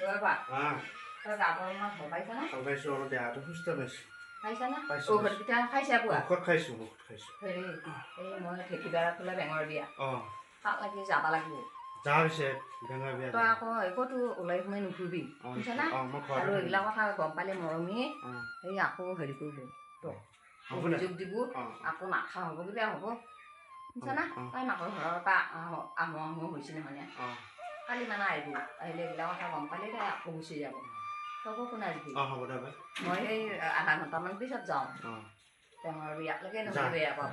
বাবা হ্যাঁ তই যাব না ভাল পাইছ না খাইছো অলপ দেহাটো সুস্থ পাইছো খাইছা না পাইছো, ঔষধ পিঠা খাইছা পুৱা ঔষধ খাইছো হেৰি এই মই ঠেকিদাৰা ফালে বেঙৰ বিয়া তাত লাগি যাব লাগিব যা পিছে বেঙৰ বিয়া তই আকৌ একোতো ওলাই সোমাই নুফুৰিবি বুজিছ না আৰু এইবিলাক কথা গম পালে মৰমীয়ে এই আকৌ হেৰি কৰিব তোক অভিযোগ দিব আকৌ নাখা হ'ব কিবা হ'ব বুজিছ না তাই মাকৰ ঘৰৰ পৰা আহোঁ আহোঁ হৈছে নহয় কালি মানে আহিব আহিলে এইবিলাক কথা গম পালে তাই আকৌ গুচি যাব তকো কোনে আহিবি মই এই আধা ঘণ্টামান পিছত যাওঁ বেঙৰ বিয়ালৈকে নহয় বেয়া পাব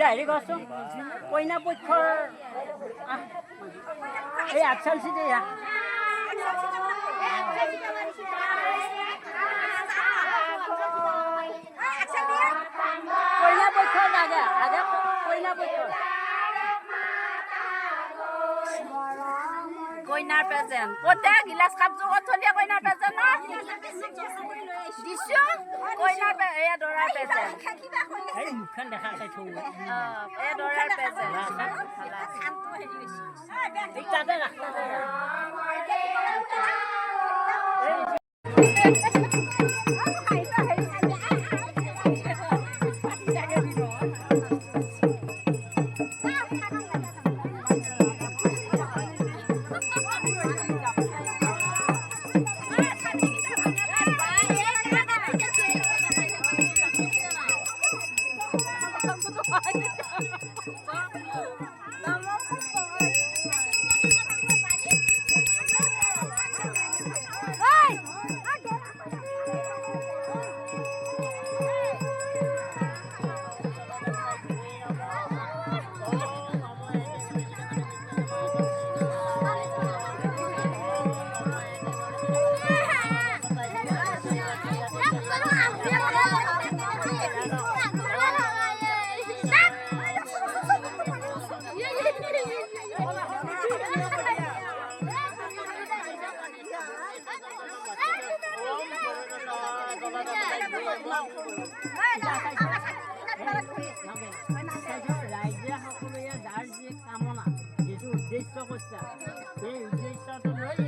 হেৰি কৰচোন কইনা পক্ষৰ এই আগচাল চিটে কইনা পক্ষৰ আগে আগে কইনা পক্ষৰ কইনাৰ প্ৰেজেণ্ট ক'তে গিলাচ কাপ জগত থলিয়া কইনাৰ প্ৰেজেণ্ট দিছো কইনাৰ এয়া দৰাৰ প্ৰেজেণ্ট এই মুখখন দেখা খাই থৈ এয়া দৰাৰ প্ৰেজেণ্ট তাতে ৰাখ ৰাইজে সকলোৱে যাৰ যি কামনা যিটো উদ্দেশ্য কৰিছে সেই উদ্দেশ্যটো লৈ